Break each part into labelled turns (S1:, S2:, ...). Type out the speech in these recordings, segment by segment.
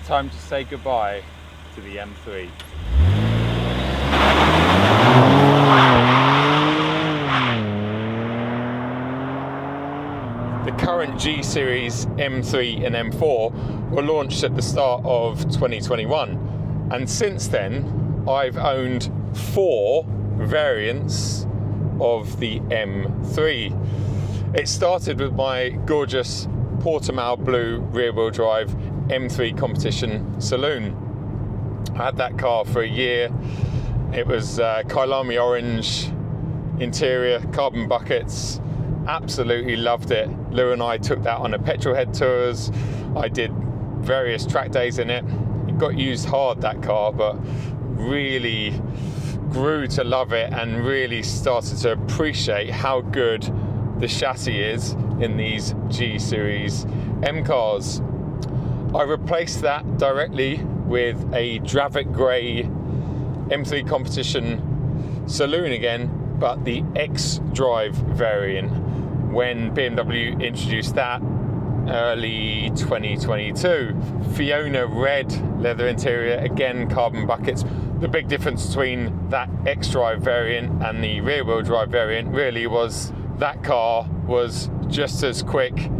S1: time to say goodbye to the M3. The current G series M3 and M4 were launched at the start of 2021, and since then I've owned 4 variants of the M3. It started with my gorgeous Portimao blue rear-wheel drive M3 competition saloon. I had that car for a year. It was Kailami orange interior, carbon buckets. Absolutely loved it. Lou and I took that on a petrolhead tours. I did various track days in it. It got used hard, that car, but really grew to love it and really started to appreciate how good the chassis is in these G series M cars. I replaced that directly with a Dravit Grey M3 competition saloon again, but the X-Drive variant, when BMW introduced that early 2022. Fiona red leather interior, again carbon buckets. The big difference between that X-Drive variant and the rear-wheel drive variant really was that car was just as quick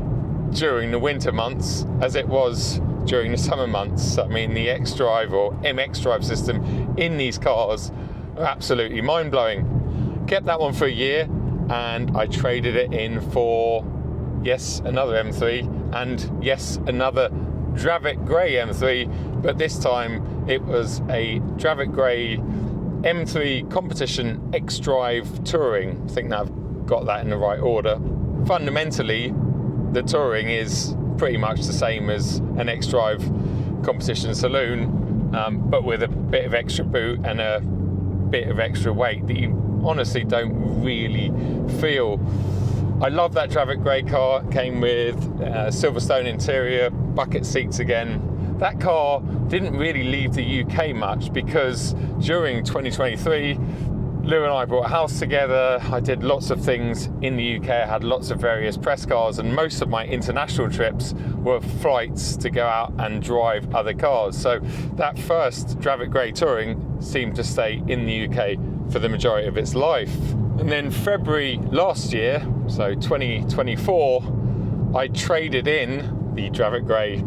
S1: during the winter months as it was during the summer months. I mean, the X-Drive or MX drive system in these cars are absolutely mind-blowing. Kept that one for a year and I traded it in for, yes, another M3 and yes, another Dravit Grey M3, but this time it was a Dravit Grey M3 competition X-Drive Touring. I think that I've got that in the right order. Fundamentally, the Touring is pretty much the same as an X-Drive competition saloon, but with a bit of extra boot and a bit of extra weight that you honestly don't really feel. I love that Dravit Grey car. It came with Silverstone interior, bucket seats again. That car didn't really leave the UK much because during 2023 Lou and I bought a house together. I did lots of things in the UK. I had lots of various press cars, and most of my international trips were flights to go out and drive other cars. So that first Dravit Grey Touring seemed to stay in the UK for the majority of its life. And then February last year, so 2024, I traded in the Dravit Grey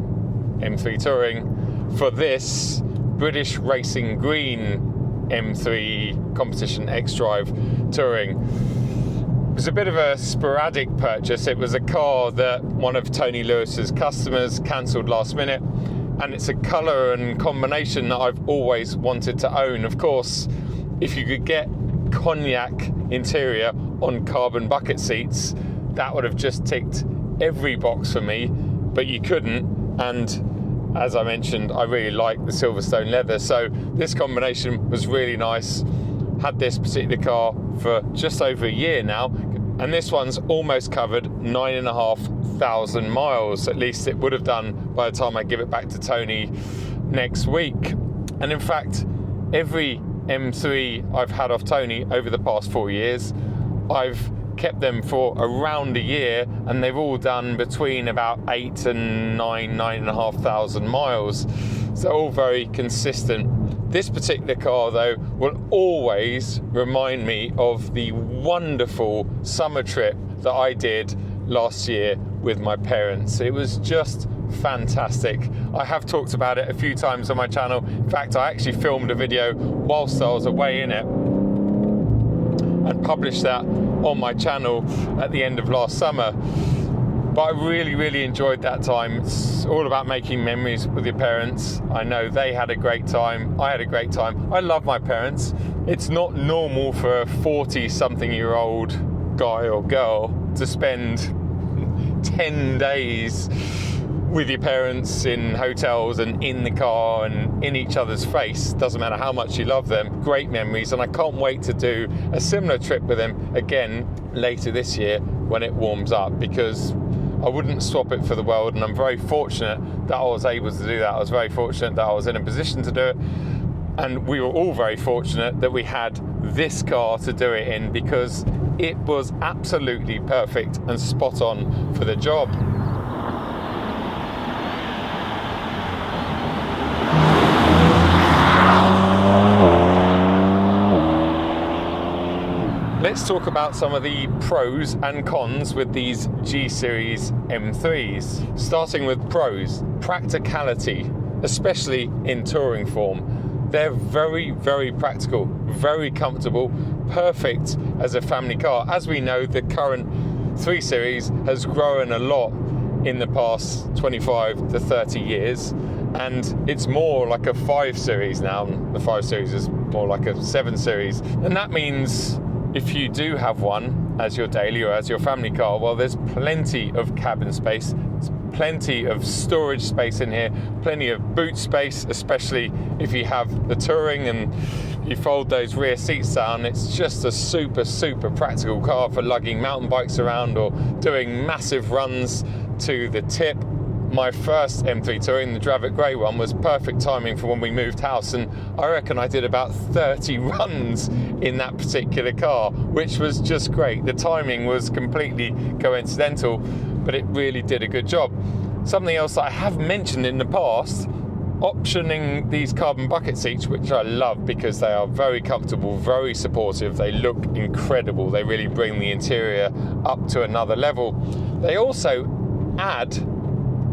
S1: M3 Touring for this British Racing Green M3 competition X-Drive Touring. It was a bit of a sporadic purchase. It was a car that one of Tony Lewis's customers cancelled last minute, and it's a colour and combination that I've always wanted to own. Of course, if you could get cognac interior on carbon bucket seats, that would have just ticked every box for me, but you couldn't. And as I mentioned, I really like the Silverstone leather, so this combination was really nice. Had this particular car for just over a year now, and this one's almost covered 9,500 miles. At least it would have done by the time I give it back to Tony next week. And in fact, every M3 I've had off Tony over the past 4 years, I've kept them for around a year, and they've all done between about 8 and 9,500 miles. So all very consistent. This particular car though will always remind me of the wonderful summer trip that I did last year with my parents. It was just fantastic. I have talked about it a few times on my channel. In fact, I actually filmed a video whilst I was away in it and published that on my channel at the end of last summer. But I really enjoyed that time. It's all about making memories with your parents. I know they had a great time. I had a great time. I love my parents. It's not normal for a 40-something-year-old guy or girl to spend 10 days with your parents in hotels and in the car and in each other's face. Doesn't matter how much you love them. Great memories, and I can't wait to do a similar trip with them again later this year when it warms up, because I wouldn't swap it for the world, and I'm very fortunate that I was able to do that. I was very fortunate that I was in a position to do it, and we were all very fortunate that we had this car to do it in, because it was absolutely perfect and spot on for the job. let's talk about some of the pros and cons with these G-Series M3s. Starting with pros, practicality, especially in touring form. They're very, very practical, very comfortable, perfect as a family car. As we know, the current 3 Series has grown a lot in the past 25 to 30 years, and it's more like a 5 Series now. The 5 Series is more like a 7 Series, and that means if you do have one as your daily or as your family car, well, there's plenty of cabin space, plenty of storage space in here, plenty of boot space, especially if you have the touring and you fold those rear seats down. It's just a super, super practical car for lugging mountain bikes around or doing massive runs to the tip. My first M3 Touring, the Dravit Grey one, was perfect timing for when we moved house, and I reckon I did about 30 runs in that particular car, which was just great. The timing was completely coincidental, but it really did a good job. Something else that I have mentioned in the past, optioning these carbon bucket seats, which I love because they are very comfortable, very supportive, they look incredible, they really bring the interior up to another level. They also add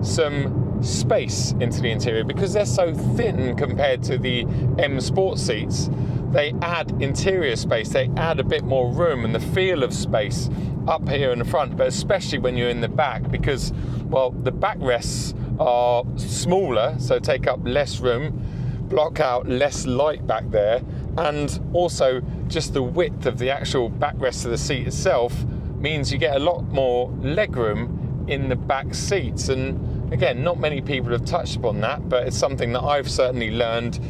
S1: some space into the interior because they're so thin compared to the M Sport seats. They add interior space, they add a bit more room and the feel of space up here in the front, but especially when you're in the back, because, well, the backrests are smaller, so take up less room, block out less light back there, and also just the width of the actual backrest of the seat itself means you get a lot more legroom in the back seats. And again, not many people have touched upon that, but it's something that I've certainly learned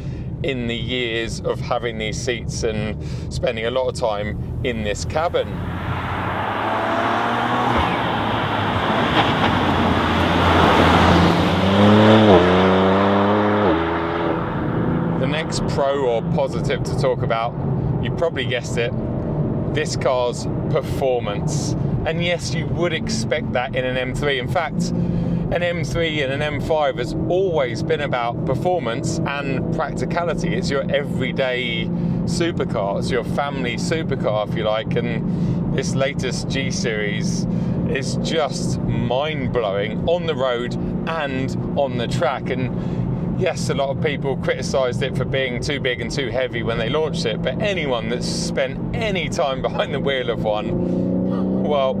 S1: in the years of having these seats and spending a lot of time in this cabin. The next pro or positive to talk about, you probably guessed it, this car's performance. And yes, you would expect that in an M3. In fact, an M3 and an M5 has always been about performance and practicality. It's your everyday supercar, it's your family supercar, if you like, and this latest G Series is just mind-blowing on the road and on the track. And yes, a lot of people criticised it for being too big and too heavy when they launched it, but anyone that's spent any time behind the wheel of one, well,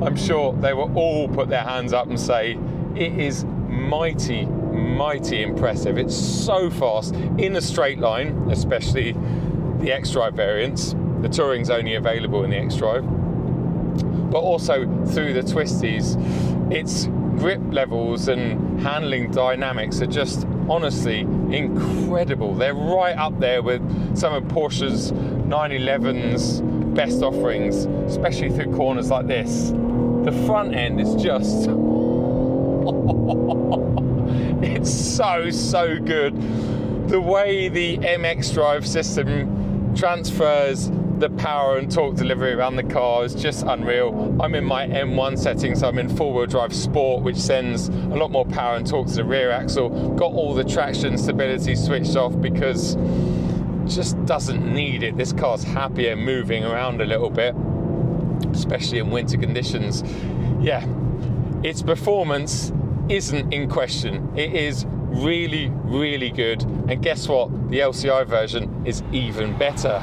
S1: I'm sure they will all put their hands up and say it is mighty, mighty impressive. It's so fast in a straight line, especially the X-Drive variants. The Touring's only available in the X-Drive, but also through the twisties. Its grip levels and handling dynamics are just honestly incredible. They're right up there with some of Porsche's 911's best offerings, especially through corners like this. The front end is just it's so good. The way the MX Drive system transfers the power and torque delivery around the car is just unreal. I'm in my M1 setting, so I'm in four-wheel drive sport, which sends a lot more power and torque to the rear axle. Got all the traction stability switched off because it just doesn't need it. This car's happier moving around a little bit, especially in winter conditions. Yeah, its performance isn't in question. It is really, really good. And guess what? The LCI version is even better.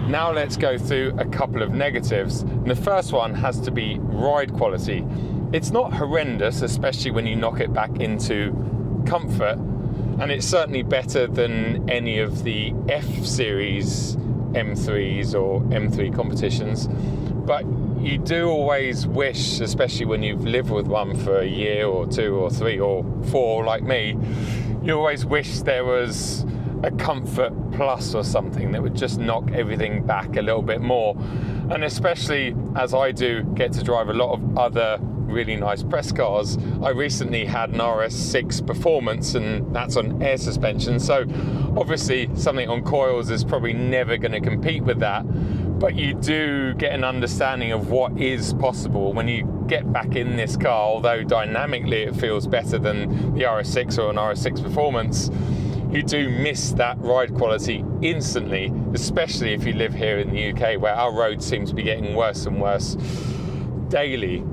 S1: Now let's go through a couple of negatives. And the first one has to be ride quality. It's not horrendous, especially when you knock it back into comfort, and it's certainly better than any of the F-Series M3s or M3 competitions. But you do always wish, especially when you've lived with one for a year or 2 or 3 or 4 like me, you always wish there was a Comfort Plus or something that would just knock everything back a little bit more. And especially as I do get to drive a lot of other really nice press cars, I recently had an RS6 Performance, and that's on air suspension, so obviously something on coils is probably never going to compete with that. But you do get an understanding of what is possible when you get back in this car. Although dynamically it feels better than the RS6 or an RS6 Performance, you do miss that ride quality instantly, especially if you live here in the UK, where our roads seem to be getting worse and worse daily.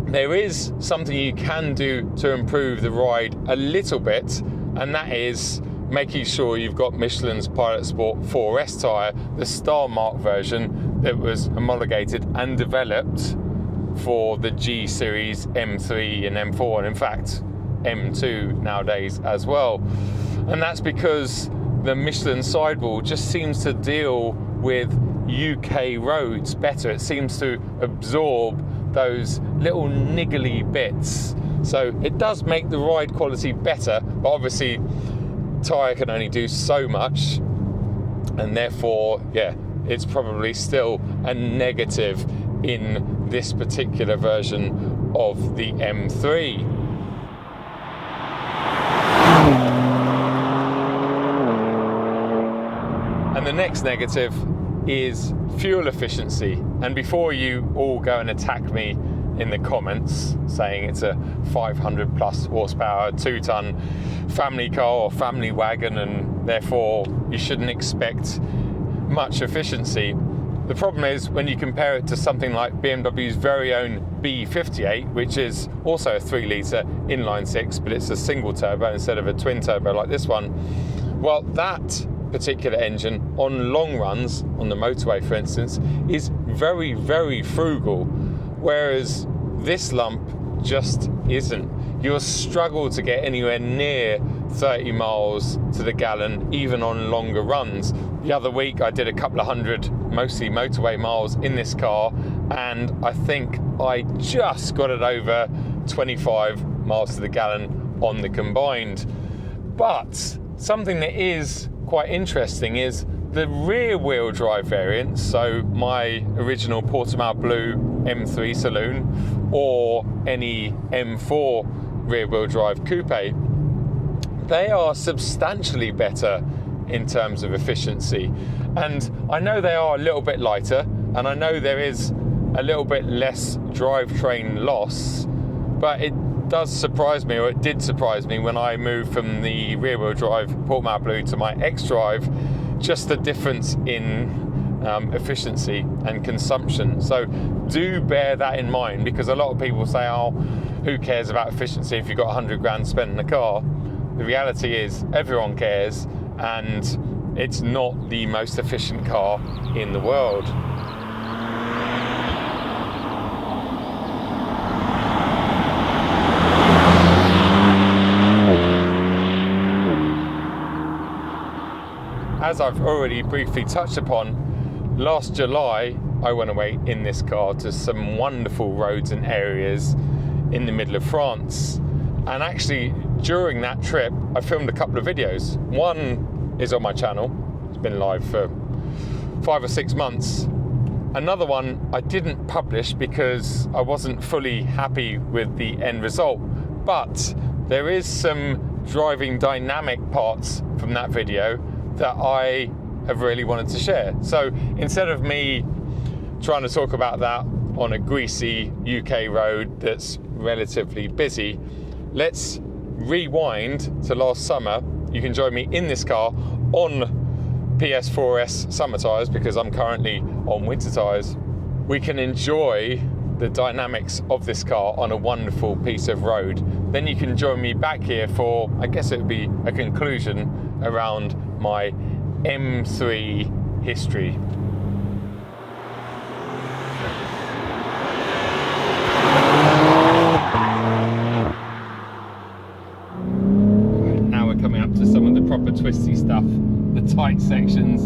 S1: There is something you can do to improve the ride a little bit, and that is making sure you've got Michelin's Pilot Sport 4S tyre, the Star Mark version that was homologated and developed for the G series M3 and M4, and in fact M2 nowadays as well. And that's because the Michelin sidewall just seems to deal with UK roads better. It seems to absorb those little niggly bits, so it does make the ride quality better, but obviously tyre can only do so much, and therefore, yeah, it's probably still a negative in this particular version of the M3. And the next negative is fuel efficiency. And before you all go and attack me in the comments saying it's a 500 plus horsepower 2-ton family car or family wagon and therefore you shouldn't expect much efficiency, the problem is when you compare it to something like BMW's very own B58, which is also a 3-litre inline 6, but it's a single turbo instead of a twin turbo like this one. Well, that particular engine on long runs on the motorway, for instance, is very, very frugal, whereas this lump just isn't. You'll struggle to get anywhere near 30 miles to the gallon even on longer runs. The other week I did a couple of hundred mostly motorway miles in this car, and I think I just got it over 25 miles to the gallon on the combined. But something that is quite interesting is the rear wheel drive variants, so my original Portimao Blue M3 Saloon or any M4 rear wheel drive coupe, they are substantially better in terms of efficiency. And I know they are a little bit lighter, and I know there is a little bit less drivetrain loss, but it does surprise me, or it did surprise me, when I moved from the rear-wheel drive Portimao Blue to my X-Drive, just the difference in efficiency and consumption. So do bear that in mind, because a lot of people say, oh, who cares about efficiency if you've got 100 grand spent in a car? The reality is everyone cares, and it's not the most efficient car in the world. As I've already briefly touched upon, last July I went away in this car to some wonderful roads and areas in the middle of France. And actually, during that trip, I filmed a couple of videos. One is on my channel. It's been live for 5 or 6 months. Another one I didn't publish because I wasn't fully happy with the end result. But there is some driving dynamic parts from that video that I have really wanted to share. So instead of me trying to talk about that on a greasy UK road that's relatively busy, let's rewind to last summer. You can join me in this car on PS4S summer tyres because I'm currently on winter tyres. We can enjoy the dynamics of this car on a wonderful piece of road. Then you can join me back here for, I guess it would be a conclusion around my M3 history. Now we're coming up to some of the proper twisty stuff, the tight sections.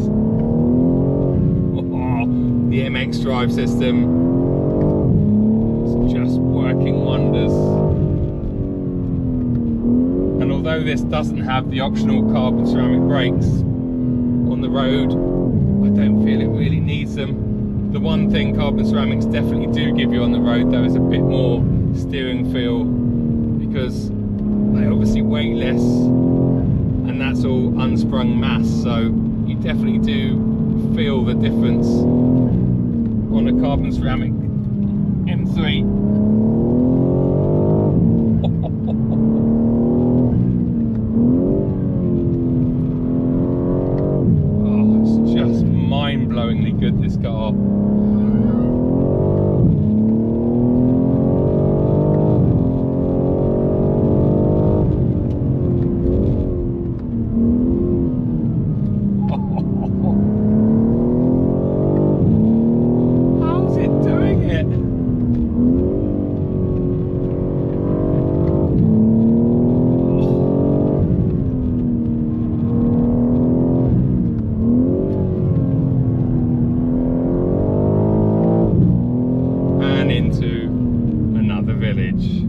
S1: Oh, the MX drive system, it's just working wonders. And although this doesn't have the optional carbon ceramic brakes on the road, I don't feel it really needs them. The one thing carbon ceramics definitely do give you on the road though is a bit more steering feel, because they obviously weigh less and that's all unsprung mass, so you definitely do feel the difference on a carbon ceramic M3. mind-blowingly good, this car. How's it doing it? Into another village.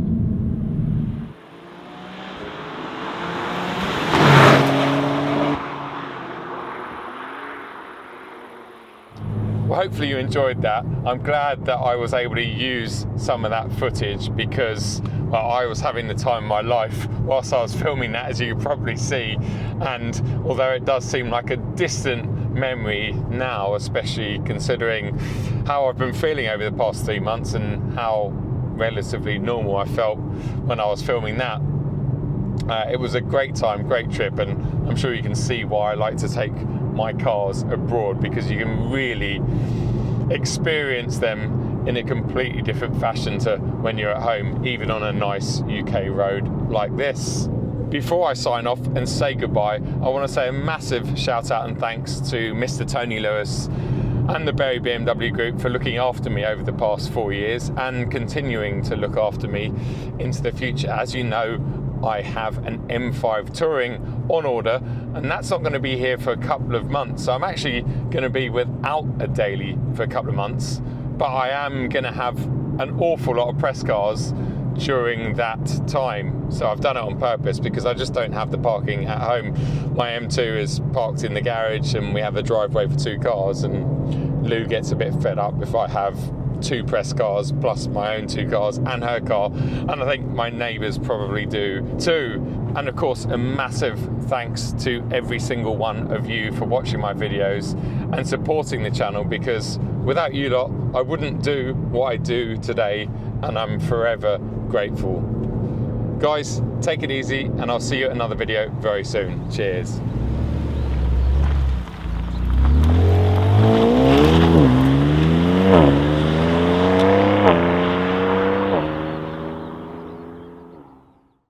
S1: Well, hopefully you enjoyed that. I'm glad that I was able to use some of that footage because I was having the time of my life whilst I was filming that, as you can probably see. And although it does seem like a distant memory now, especially considering how I've been feeling over the past 3 months and how relatively normal I felt when I was filming that, it was a great time, great trip, and I'm sure you can see why I like to take my cars abroad, because you can really experience them in a completely different fashion to when you're at home, even on a nice UK road like this. Before I sign off and say goodbye, I want to say a massive shout out and thanks to Mr. Tony Lewis and the Berry BMW Group for looking after me over the past 4 years and continuing to look after me into the future. As you know, I have an M5 Touring on order, and that's not going to be here for a couple of months. So I'm actually going to be without a daily for a couple of months, but I am going to have an awful lot of press cars during that time. So I've done it on purpose because I just don't have the parking at home. My M2 is parked in the garage and we have a driveway for 2 cars, and Lou gets a bit fed up if I have 2 press cars plus my own 2 cars and her car, and I think my neighbours probably do too. And of course, a massive thanks to every single one of you for watching my videos and supporting the channel, because without you lot I wouldn't do what I do today, and I'm forever grateful. Guys, take it easy and I'll see you at another video very soon. Cheers.